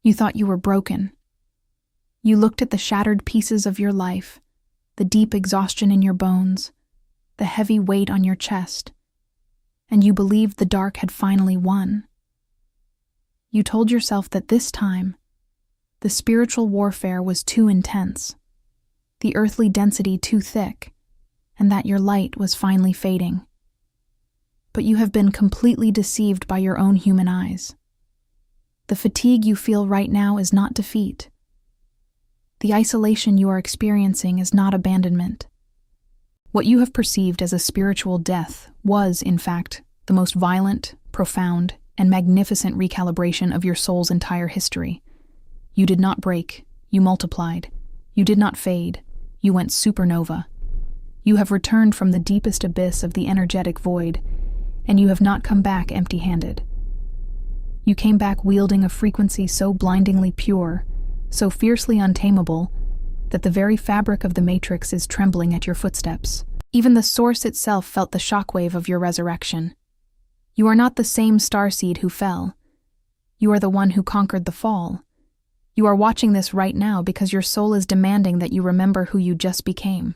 You thought you were broken. You looked at the shattered pieces of your life, the deep exhaustion in your bones, the heavy weight on your chest, and you believed the dark had finally won. You told yourself that this time, the spiritual warfare was too intense, the earthly density too thick, and that your light was finally fading. But you have been completely deceived by your own human eyes. The fatigue you feel right now is not defeat. The isolation you are experiencing is not abandonment. What you have perceived as a spiritual death was, in fact, the most violent, profound, and magnificent recalibration of your soul's entire history. You did not break, you multiplied. You did not fade, you went supernova. You have returned from the deepest abyss of the energetic void, and you have not come back empty-handed. You came back wielding a frequency so blindingly pure, so fiercely untamable, that the very fabric of the matrix is trembling at your footsteps. Even the source itself felt the shockwave of your resurrection. You are not the same starseed who fell. You are the one who conquered the fall. You are watching this right now because your soul is demanding that you remember who you just became.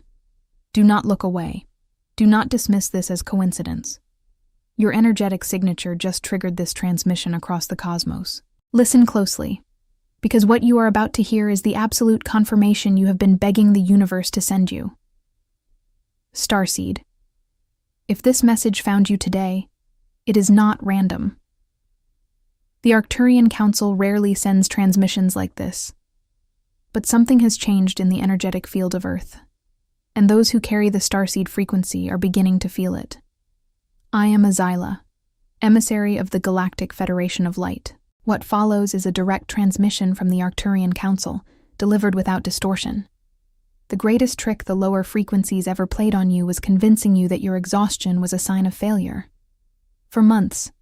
Do not look away. Do not dismiss this as coincidence. Your energetic signature just triggered this transmission across the cosmos. Listen closely, because what you are about to hear is the absolute confirmation you have been begging the universe to send you. Starseed. If this message found you today, it is not random. The Arcturian Council rarely sends transmissions like this, but something has changed in the energetic field of Earth, and those who carry the Starseed frequency are beginning to feel it. I am Azila, emissary of the Galactic Federation of Light. What follows is a direct transmission from the Arcturian Council, delivered without distortion. The greatest trick the lower frequencies ever played on you was convincing you that your exhaustion was a sign of failure. For months,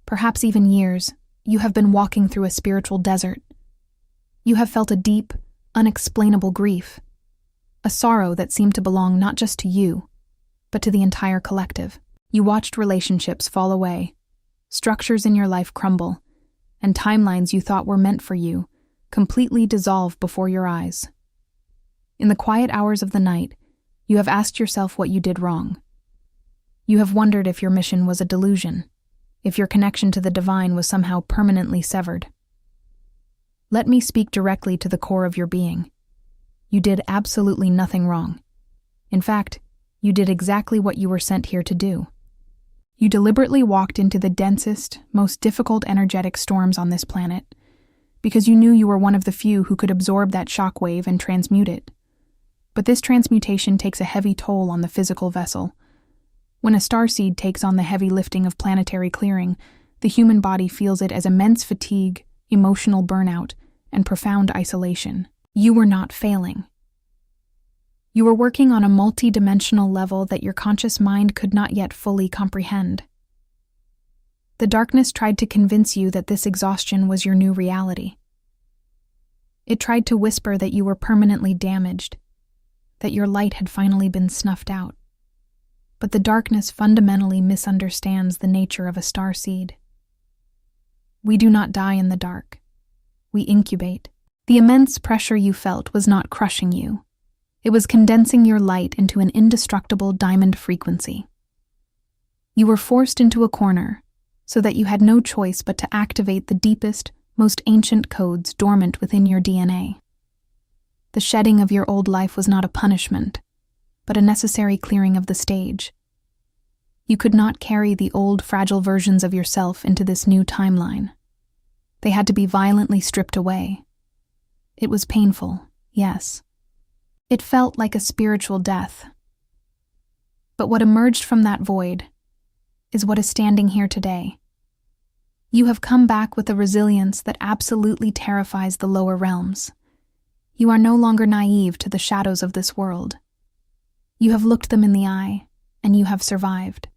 perhaps even years, you have been walking through a spiritual desert. You have felt a deep, unexplainable grief, a sorrow that seemed to belong not just to you, but to the entire collective. You watched relationships fall away, structures in your life crumble, and timelines you thought were meant for you completely dissolve before your eyes. In the quiet hours of the night, you have asked yourself what you did wrong. You have wondered if your mission was a delusion, if your connection to the divine was somehow permanently severed. Let me speak directly to the core of your being. You did absolutely nothing wrong. In fact, you did exactly what you were sent here to do. You deliberately walked into the densest, most difficult energetic storms on this planet, because you knew you were one of the few who could absorb that shockwave and transmute it. But this transmutation takes a heavy toll on the physical vessel. When a starseed takes on the heavy lifting of planetary clearing, the human body feels it as immense fatigue, emotional burnout, and profound isolation. You were not failing. You were working on a multi-dimensional level that your conscious mind could not yet fully comprehend. The darkness tried to convince you that this exhaustion was your new reality. It tried to whisper that you were permanently damaged, that your light had finally been snuffed out. But the darkness fundamentally misunderstands the nature of a starseed. We do not die in the dark. We incubate. The immense pressure you felt was not crushing you. It was condensing your light into an indestructible diamond frequency. You were forced into a corner so that you had no choice but to activate the deepest, most ancient codes dormant within your DNA. The shedding of your old life was not a punishment, but a necessary clearing of the stage. You could not carry the old, fragile versions of yourself into this new timeline. They had to be violently stripped away. It was painful, yes. It felt like a spiritual death. But what emerged from that void is what is standing here today. You have come back with a resilience that absolutely terrifies the lower realms. You are no longer naive to the shadows of this world. You have looked them in the eye, and you have survived.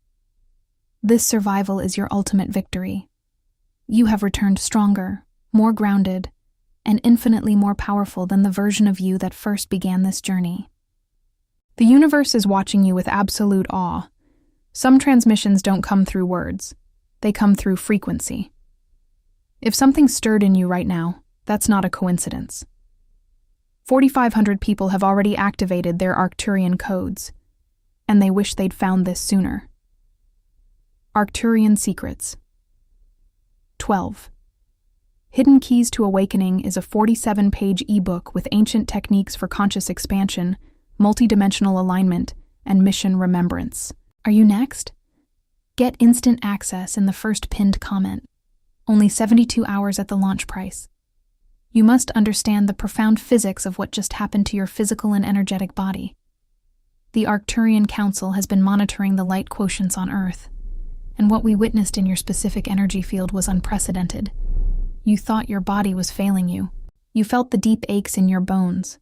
This survival is your ultimate victory. You have returned stronger, more grounded, and infinitely more powerful than the version of you that first began this journey. The universe is watching you with absolute awe. Some transmissions don't come through words. They come through frequency. If something stirred in you right now, That's not a coincidence. 4,500 people have already activated their Arcturian codes, and they wish they'd found this sooner. Arcturian Secrets. 12. Hidden Keys to Awakening is a 47-page ebook with ancient techniques for conscious expansion, multidimensional alignment, and mission remembrance. Are you next? Get instant access in the first pinned comment. Only 72 hours at the launch price. You must understand the profound physics of what just happened to your physical and energetic body. The Arcturian Council has been monitoring the light quotients on Earth, and what we witnessed in your specific energy field was unprecedented. You thought your body was failing you. You felt the deep aches in your bones,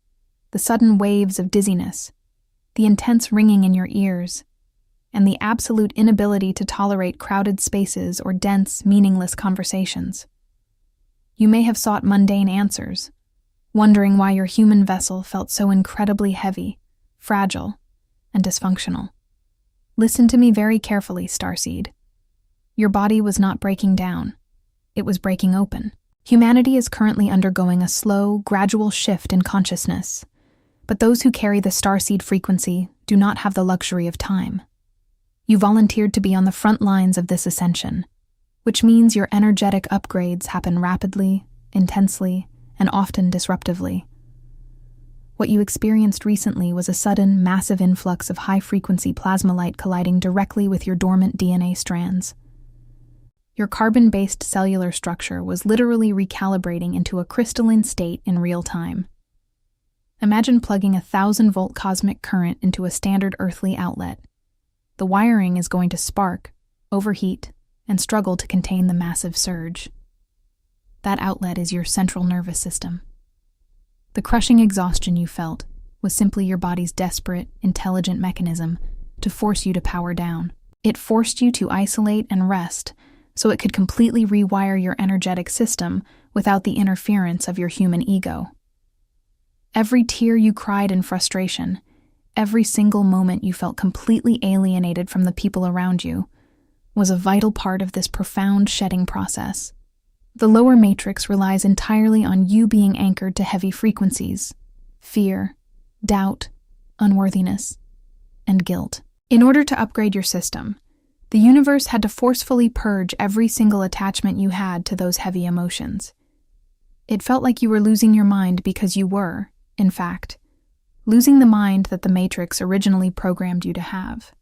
the sudden waves of dizziness, the intense ringing in your ears, and the absolute inability to tolerate crowded spaces or dense, meaningless conversations. You may have sought mundane answers, wondering why your human vessel felt so incredibly heavy, fragile, and dysfunctional. Listen to me very carefully, Starseed. Your body was not breaking down. It was breaking open. Humanity is currently undergoing a slow, gradual shift in consciousness, but those who carry the Starseed frequency do not have the luxury of time. You volunteered to be on the front lines of this ascension, which means your energetic upgrades happen rapidly, intensely, and often disruptively. What you experienced recently was a sudden, massive influx of high-frequency plasma light colliding directly with your dormant DNA strands. Your carbon-based cellular structure was literally recalibrating into a crystalline state in real time. Imagine plugging a 1,000-volt cosmic current into a standard earthly outlet. The wiring is going to spark, overheat, and struggle to contain the massive surge. That outlet is your central nervous system. The crushing exhaustion you felt was simply your body's desperate, intelligent mechanism to force you to power down. It forced you to isolate and rest so it could completely rewire your energetic system without the interference of your human ego. Every tear you cried in frustration, every single moment you felt completely alienated from the people around you, was a vital part of this profound shedding process. The lower matrix relies entirely on you being anchored to heavy frequencies: fear, doubt, unworthiness, and guilt. In order to upgrade your system, the universe had to forcefully purge every single attachment you had to those heavy emotions. It felt like you were losing your mind because you were, in fact, losing the mind that the Matrix originally programmed you to have.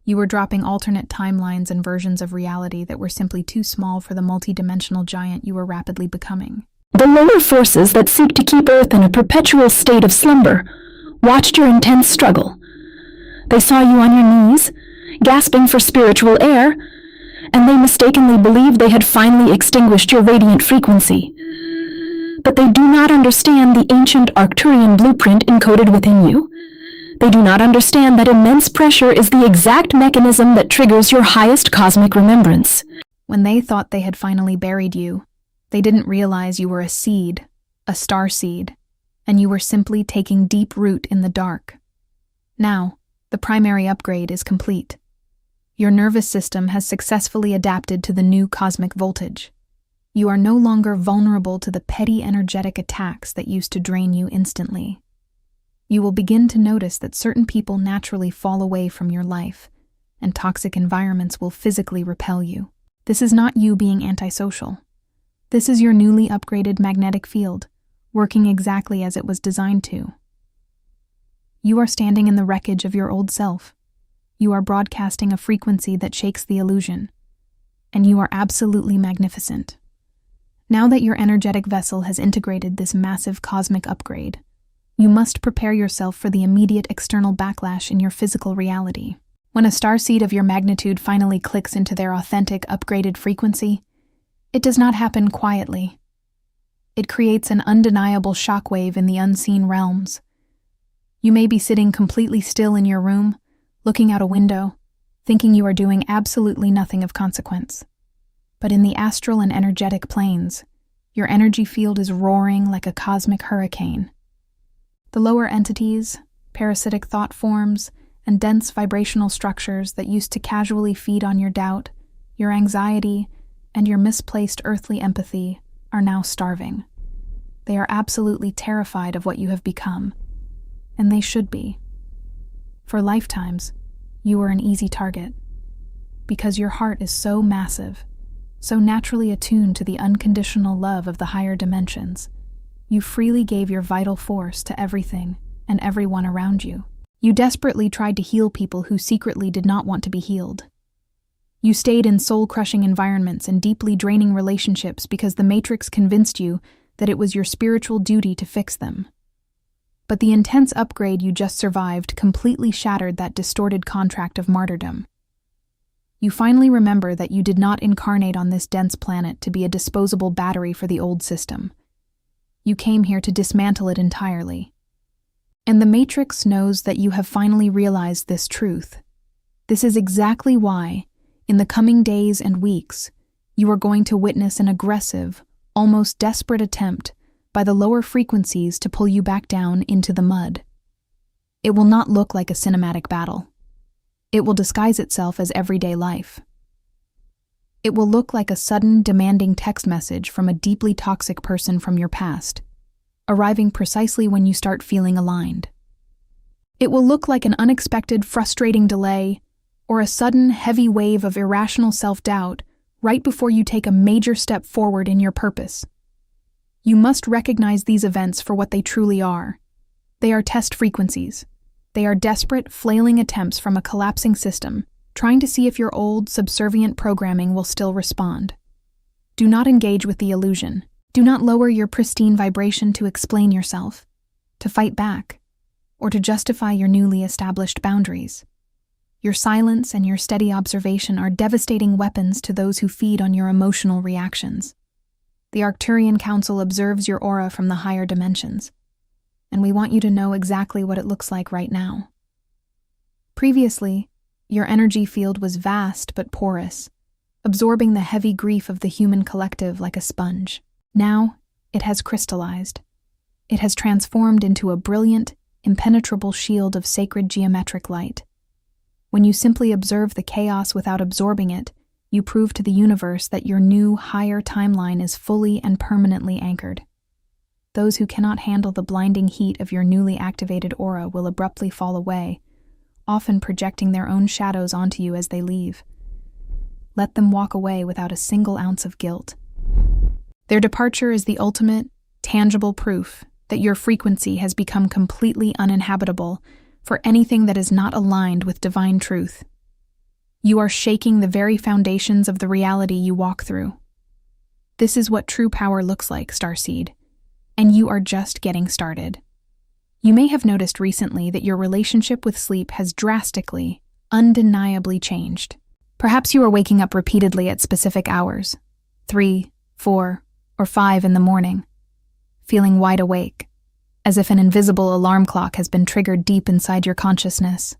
You were dropping alternate timelines and versions of reality that were simply too small for the multidimensional giant you were rapidly becoming. The lower forces that seek to keep Earth in a perpetual state of slumber watched your intense struggle. They saw you on your knees, gasping for spiritual air, and they mistakenly believed they had finally extinguished your radiant frequency. But they do not understand the ancient Arcturian blueprint encoded within you. They do not understand that immense pressure is the exact mechanism that triggers your highest cosmic remembrance. When they thought they had finally buried you, they didn't realize you were a seed, a starseed, and you were simply taking deep root in the dark. Now, the primary upgrade is complete. Your nervous system has successfully adapted to the new cosmic voltage. You are no longer vulnerable to the petty energetic attacks that used to drain you instantly. You will begin to notice that certain people naturally fall away from your life, and toxic environments will physically repel you. This is not you being antisocial. This is your newly upgraded magnetic field, working exactly as it was designed to. You are standing in the wreckage of your old self. You are broadcasting a frequency that shakes the illusion, and you are absolutely magnificent. Now that your energetic vessel has integrated this massive cosmic upgrade, you must prepare yourself for the immediate external backlash in your physical reality. When a starseed of your magnitude finally clicks into their authentic, upgraded frequency, it does not happen quietly. It creates an undeniable shockwave in the unseen realms. You may be sitting completely still in your room, looking out a window, thinking you are doing absolutely nothing of consequence. But in the astral and energetic planes, your energy field is roaring like a cosmic hurricane. The lower entities, parasitic thought forms, and dense vibrational structures that used to casually feed on your doubt, your anxiety, and your misplaced earthly empathy are now starving. They are absolutely terrified of what you have become, and they should be. For lifetimes, you were an easy target, because your heart is so massive, so naturally attuned to the unconditional love of the higher dimensions. You freely gave your vital force to everything and everyone around you. You desperately tried to heal people who secretly did not want to be healed. You stayed in soul-crushing environments and deeply draining relationships because the Matrix convinced you that it was your spiritual duty to fix them. But the intense upgrade you just survived completely shattered that distorted contract of martyrdom. You finally remember that you did not incarnate on this dense planet to be a disposable battery for the old system. You came here to dismantle it entirely. And the Matrix knows that you have finally realized this truth. This is exactly why, in the coming days and weeks, you are going to witness an aggressive, almost desperate attempt by the lower frequencies to pull you back down into the mud. It will not look like a cinematic battle. It will disguise itself as everyday life. It will look like a sudden, demanding text message from a deeply toxic person from your past, arriving precisely when you start feeling aligned. It will look like an unexpected, frustrating delay, or a sudden, heavy wave of irrational self-doubt right before you take a major step forward in your purpose. You must recognize these events for what they truly are. They are test frequencies. They are desperate, flailing attempts from a collapsing system, trying to see if your old, subservient programming will still respond. Do not engage with the illusion. Do not lower your pristine vibration to explain yourself, to fight back, or to justify your newly established boundaries. Your silence and your steady observation are devastating weapons to those who feed on your emotional reactions. The Arcturian Council observes your aura from the higher dimensions, and we want you to know exactly what it looks like right now. Previously, your energy field was vast but porous, absorbing the heavy grief of the human collective like a sponge. Now, it has crystallized. It has transformed into a brilliant, impenetrable shield of sacred geometric light. When you simply observe the chaos without absorbing it, you prove to the universe that your new, higher timeline is fully and permanently anchored. Those who cannot handle the blinding heat of your newly activated aura will abruptly fall away, often projecting their own shadows onto you as they leave. Let them walk away without a single ounce of guilt. Their departure is the ultimate, tangible proof that your frequency has become completely uninhabitable for anything that is not aligned with divine truth. You are shaking the very foundations of the reality you walk through. This is what true power looks like, Starseed, and you are just getting started. You may have noticed recently that your relationship with sleep has drastically, undeniably changed. Perhaps you are waking up repeatedly at specific hours, 3, 4, or 5 in the morning, feeling wide awake, as if an invisible alarm clock has been triggered deep inside your consciousness.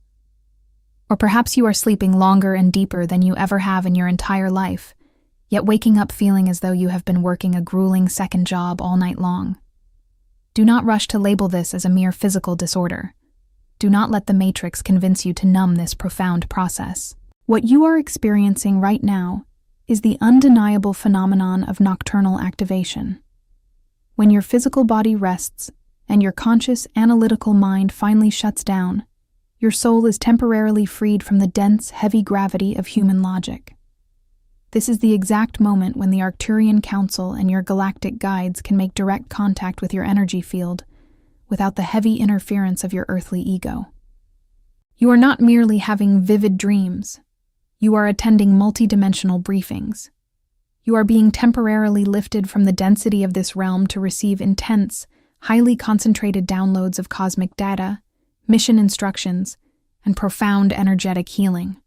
Or perhaps you are sleeping longer and deeper than you ever have in your entire life, yet waking up feeling as though you have been working a grueling second job all night long. Do not rush to label this as a mere physical disorder. Do not let the Matrix convince you to numb this profound process. What you are experiencing right now is the undeniable phenomenon of nocturnal activation. When your physical body rests and your conscious, analytical mind finally shuts down, your soul is temporarily freed from the dense, heavy gravity of human logic. This is the exact moment when the Arcturian Council and your galactic guides can make direct contact with your energy field without the heavy interference of your earthly ego. You are not merely having vivid dreams. You are attending multidimensional briefings. You are being temporarily lifted from the density of this realm to receive intense, highly concentrated downloads of cosmic data, mission instructions, and profound energetic healing.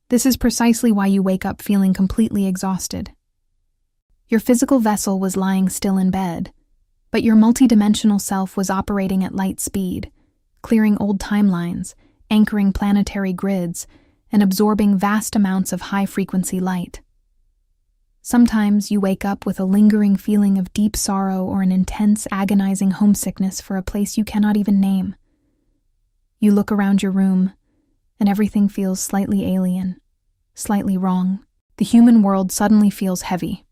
This is precisely why you wake up feeling completely exhausted. Your physical vessel was lying still in bed, but your multidimensional self was operating at light speed, clearing old timelines, anchoring planetary grids, and absorbing vast amounts of high-frequency light. Sometimes you wake up with a lingering feeling of deep sorrow or an intense, agonizing homesickness for a place you cannot even name. You look around your room, and everything feels slightly alien, slightly wrong. The human world suddenly feels heavy,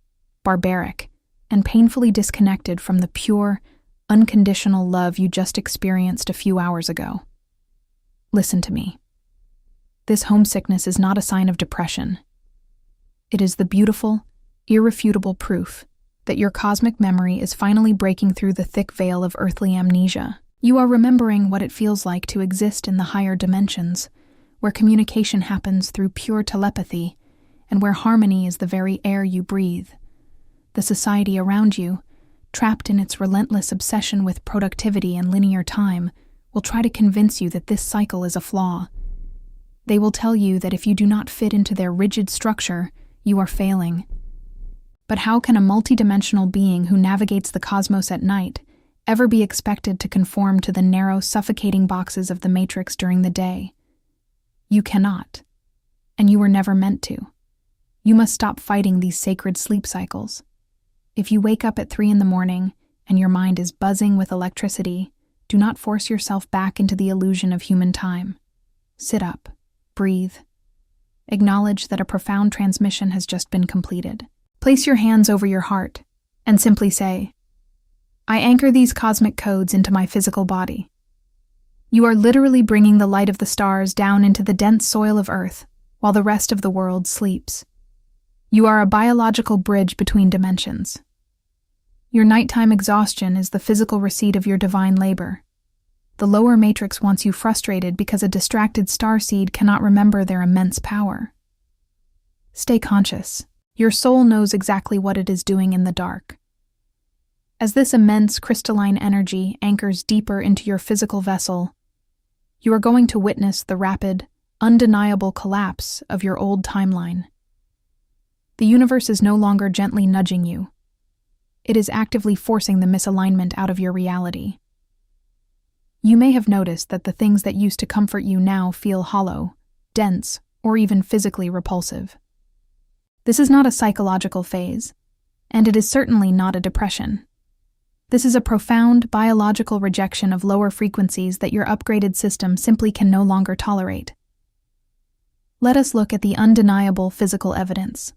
barbaric, and painfully disconnected from the pure, unconditional love you just experienced a few hours ago. Listen to me. This homesickness is not a sign of depression. It is the beautiful, irrefutable proof that your cosmic memory is finally breaking through the thick veil of earthly amnesia. You are remembering what it feels like to exist in the higher dimensions, where communication happens through pure telepathy, and where harmony is the very air you breathe. The society around you, trapped in its relentless obsession with productivity and linear time, will try to convince you that this cycle is a flaw. They will tell you that if you do not fit into their rigid structure, you are failing. But how can a multidimensional being who navigates the cosmos at night ever be expected to conform to the narrow, suffocating boxes of the Matrix during the day? You cannot, and you were never meant to. You must stop fighting these sacred sleep cycles. If you wake up at 3 a.m. and your mind is buzzing with electricity, do not force yourself back into the illusion of human time. Sit up, breathe. Acknowledge that a profound transmission has just been completed. Place your hands over your heart and simply say, I anchor these cosmic codes into my physical body. You are literally bringing the light of the stars down into the dense soil of Earth while the rest of the world sleeps. You are a biological bridge between dimensions. Your nighttime exhaustion is the physical receipt of your divine labor. The lower matrix wants you frustrated because a distracted starseed cannot remember their immense power. Stay conscious. Your soul knows exactly what it is doing in the dark. As this immense crystalline energy anchors deeper into your physical vessel, you are going to witness the rapid, undeniable collapse of your old timeline. The universe is no longer gently nudging you. It is actively forcing the misalignment out of your reality. You may have noticed that the things that used to comfort you now feel hollow, dense, or even physically repulsive. This is not a psychological phase, and it is certainly not a depression. This is a profound biological rejection of lower frequencies that your upgraded system simply can no longer tolerate. Let us look at the undeniable physical evidence.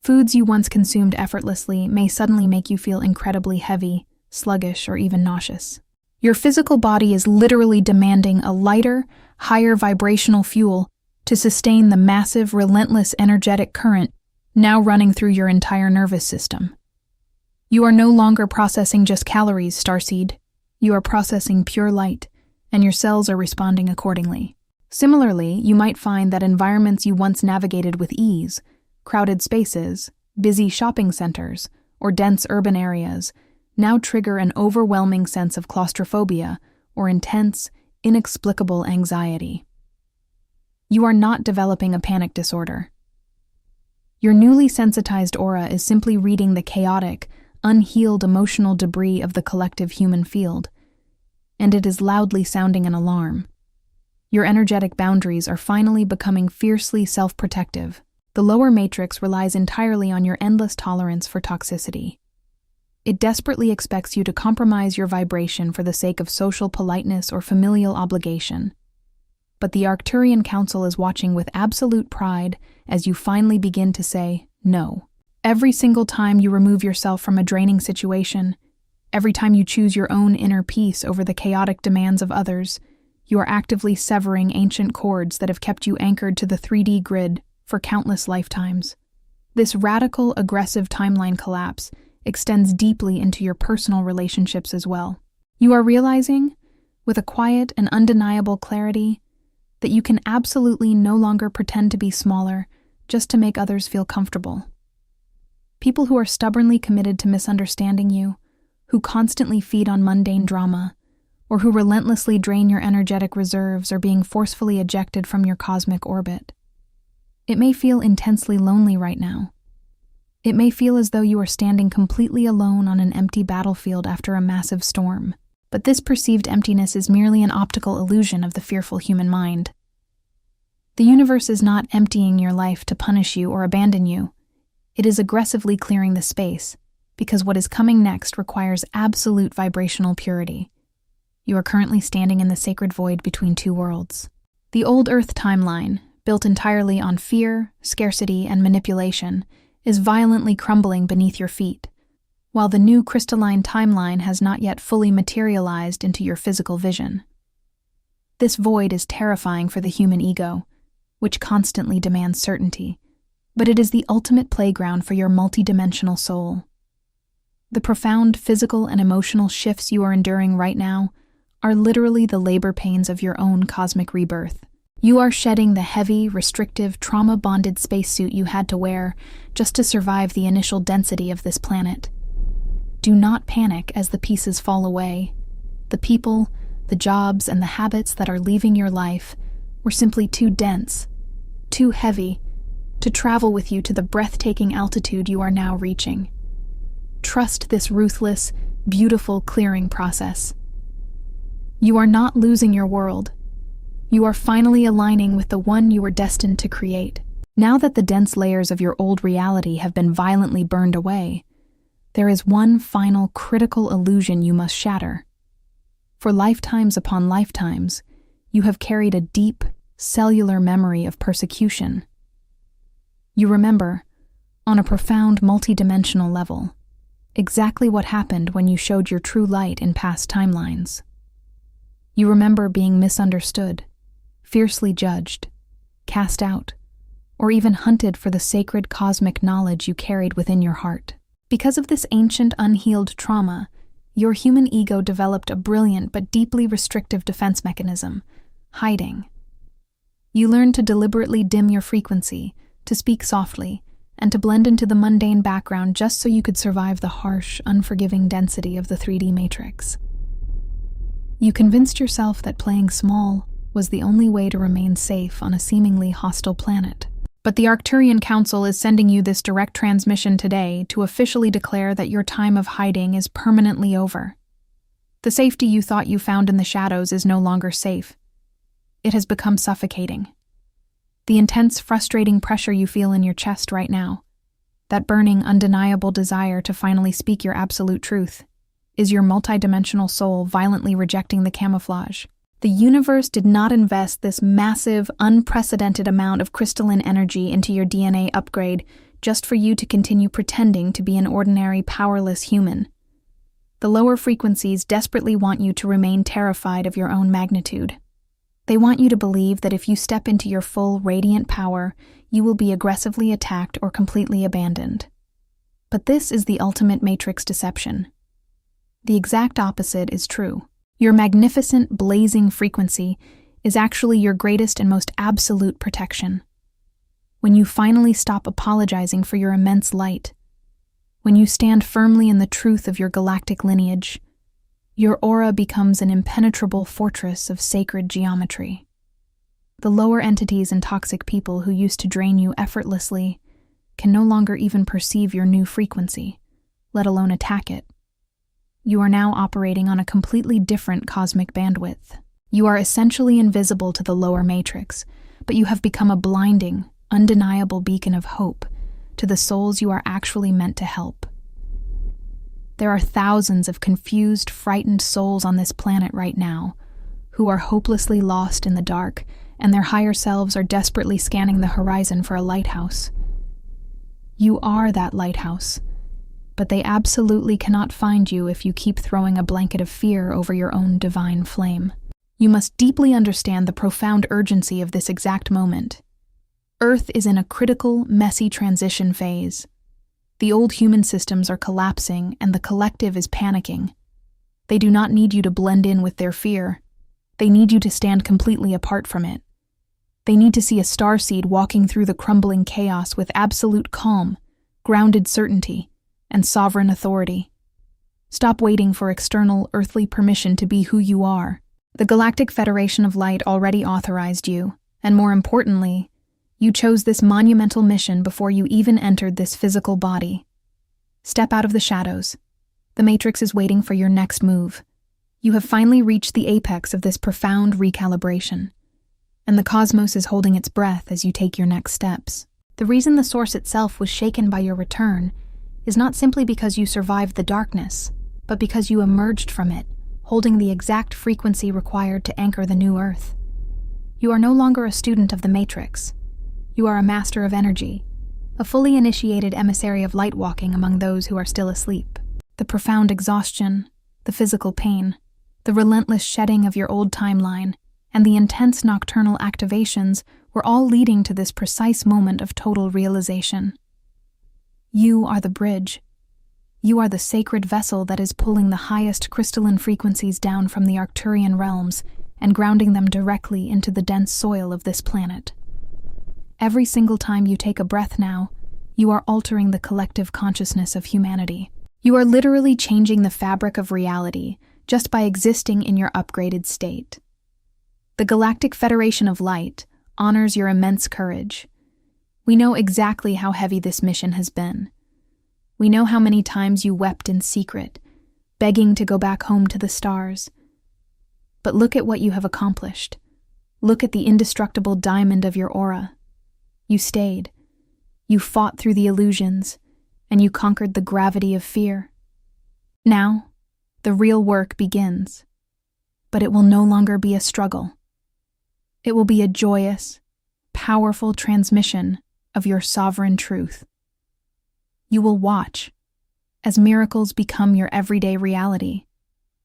Foods you once consumed effortlessly may suddenly make you feel incredibly heavy, sluggish, or even nauseous. Your physical body is literally demanding a lighter, higher vibrational fuel to sustain the massive, relentless energetic current now running through your entire nervous system. You are no longer processing just calories, Starseed. You are processing pure light, and your cells are responding accordingly. Similarly, you might find that environments you once navigated with ease, crowded spaces, busy shopping centers, or dense urban areas, now trigger an overwhelming sense of claustrophobia or intense, inexplicable anxiety. You are not developing a panic disorder. Your newly sensitized aura is simply reading the chaotic, unhealed emotional debris of the collective human field, and it is loudly sounding an alarm. Your energetic boundaries are finally becoming fiercely self-protective. The lower matrix relies entirely on your endless tolerance for toxicity. It desperately expects you to compromise your vibration for the sake of social politeness or familial obligation. But the Arcturian Council is watching with absolute pride as you finally begin to say no. Every single time you remove yourself from a draining situation, every time you choose your own inner peace over the chaotic demands of others, you are actively severing ancient cords that have kept you anchored to the 3D grid for countless lifetimes. This radical, aggressive timeline collapse extends deeply into your personal relationships as well. You are realizing, with a quiet and undeniable clarity, that you can absolutely no longer pretend to be smaller just to make others feel comfortable. People who are stubbornly committed to misunderstanding you, who constantly feed on mundane drama, or who relentlessly drain your energetic reserves are being forcefully ejected from your cosmic orbit. It may feel intensely lonely right now. It may feel as though you are standing completely alone on an empty battlefield after a massive storm. But this perceived emptiness is merely an optical illusion of the fearful human mind. The universe is not emptying your life to punish you or abandon you. It is aggressively clearing the space, because what is coming next requires absolute vibrational purity. You are currently standing in the sacred void between two worlds. The old Earth timeline, built entirely on fear, scarcity, and manipulation, is violently crumbling beneath your feet, while the new crystalline timeline has not yet fully materialized into your physical vision. This void is terrifying for the human ego, which constantly demands certainty, but it is the ultimate playground for your multidimensional soul. The profound physical and emotional shifts you are enduring right now are literally the labor pains of your own cosmic rebirth. You are shedding the heavy, restrictive, trauma-bonded spacesuit you had to wear just to survive the initial density of this planet. Do not panic as the pieces fall away. The people, the jobs, and the habits that are leaving your life were simply too dense, too heavy, to travel with you to the breathtaking altitude you are now reaching. Trust this ruthless, beautiful clearing process. You are not losing your world. You are finally aligning with the one you were destined to create. Now that the dense layers of your old reality have been violently burned away, there is one final critical illusion you must shatter. For lifetimes upon lifetimes, you have carried a deep, cellular memory of persecution. You remember, on a profound multidimensional level, exactly what happened when you showed your true light in past timelines. You remember being misunderstood, fiercely judged, cast out, or even hunted for the sacred cosmic knowledge you carried within your heart. Because of this ancient, unhealed trauma, your human ego developed a brilliant but deeply restrictive defense mechanism: hiding. You learned to deliberately dim your frequency, to speak softly, and to blend into the mundane background just so you could survive the harsh, unforgiving density of the 3D matrix. You convinced yourself that playing small was the only way to remain safe on a seemingly hostile planet. But the Arcturian Council is sending you this direct transmission today to officially declare that your time of hiding is permanently over. The safety you thought you found in the shadows is no longer safe. It has become suffocating. The intense, frustrating pressure you feel in your chest right now, that burning, undeniable desire to finally speak your absolute truth, is your multidimensional soul violently rejecting the camouflage. The universe did not invest this massive, unprecedented amount of crystalline energy into your DNA upgrade just for you to continue pretending to be an ordinary, powerless human. The lower frequencies desperately want you to remain terrified of your own magnitude. They want you to believe that if you step into your full, radiant power, you will be aggressively attacked or completely abandoned. But this is the ultimate matrix deception. The exact opposite is true. Your magnificent, blazing frequency is actually your greatest and most absolute protection. When you finally stop apologizing for your immense light, when you stand firmly in the truth of your galactic lineage, your aura becomes an impenetrable fortress of sacred geometry. The lower entities and toxic people who used to drain you effortlessly can no longer even perceive your new frequency, let alone attack it. You are now operating on a completely different cosmic bandwidth. You are essentially invisible to the lower matrix, but you have become a blinding, undeniable beacon of hope to the souls you are actually meant to help. There are thousands of confused, frightened souls on this planet right now who are hopelessly lost in the dark, and their higher selves are desperately scanning the horizon for a lighthouse. You are that lighthouse, but they absolutely cannot find you if you keep throwing a blanket of fear over your own divine flame. You must deeply understand the profound urgency of this exact moment. Earth is in a critical, messy transition phase. The old human systems are collapsing, and the collective is panicking. They do not need you to blend in with their fear. They need you to stand completely apart from it. They need to see a starseed walking through the crumbling chaos with absolute calm, grounded certainty, and sovereign authority. Stop waiting for external, earthly permission to be who you are. The Galactic Federation of Light already authorized you, and more importantly, you chose this monumental mission before you even entered this physical body. Step out of the shadows. The Matrix is waiting for your next move. You have finally reached the apex of this profound recalibration, and the cosmos is holding its breath as you take your next steps. The reason the Source itself was shaken by your return is not simply because you survived the darkness, but because you emerged from it, holding the exact frequency required to anchor the new Earth. You are no longer a student of the Matrix. You are a master of energy, a fully initiated emissary of light walking among those who are still asleep. The profound exhaustion, the physical pain, the relentless shedding of your old timeline, and the intense nocturnal activations were all leading to this precise moment of total realization. You are the bridge. You are the sacred vessel that is pulling the highest crystalline frequencies down from the Arcturian realms and grounding them directly into the dense soil of this planet. Every single time you take a breath now, you are altering the collective consciousness of humanity. You are literally changing the fabric of reality just by existing in your upgraded state. The Galactic Federation of Light honors your immense courage. We know exactly how heavy this mission has been. We know how many times you wept in secret, begging to go back home to the stars. But look at what you have accomplished. Look at the indestructible diamond of your aura. You stayed. You fought through the illusions, and you conquered the gravity of fear. Now, the real work begins. But it will no longer be a struggle. It will be a joyous, powerful transmission of your sovereign truth. You will watch as miracles become your everyday reality,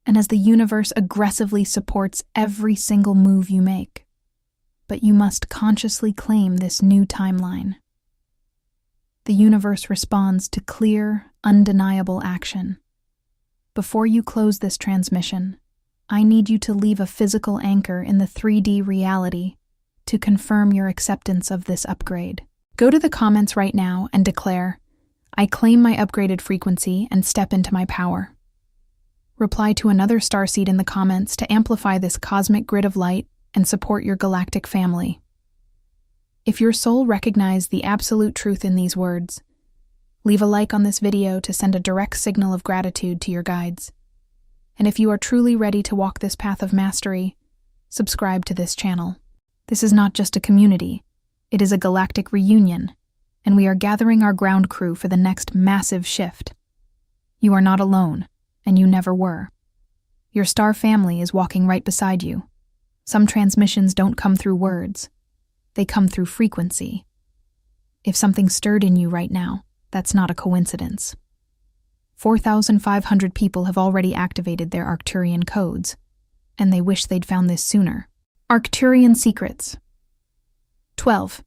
and as the universe aggressively supports every single move you make. But you must consciously claim this new timeline. The universe responds to clear, undeniable action. Before you close this transmission, I need you to leave a physical anchor in the 3D reality to confirm your acceptance of this upgrade. Go to the comments right now and declare, "I claim my upgraded frequency and step into my power." Reply to another starseed in the comments to amplify this cosmic grid of light and support your galactic family. If your soul recognized the absolute truth in these words, leave a like on this video to send a direct signal of gratitude to your guides. And if you are truly ready to walk this path of mastery, subscribe to this channel. This is not just a community, it is a galactic reunion, and we are gathering our ground crew for the next massive shift. You are not alone, and you never were. Your star family is walking right beside you. Some transmissions don't come through words. They come through frequency. If something stirred in you right now, that's not a coincidence. 4,500 people have already activated their Arcturian codes, and they wish they'd found this sooner. Arcturian Secrets. 12.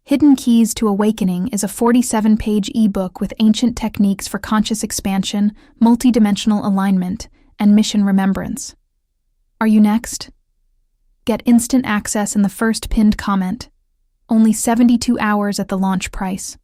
Hidden Keys to Awakening is a 47-page ebook with ancient techniques for conscious expansion, multidimensional alignment, and mission remembrance. Are you next? Get instant access in the first pinned comment. Only 72 hours at the launch price.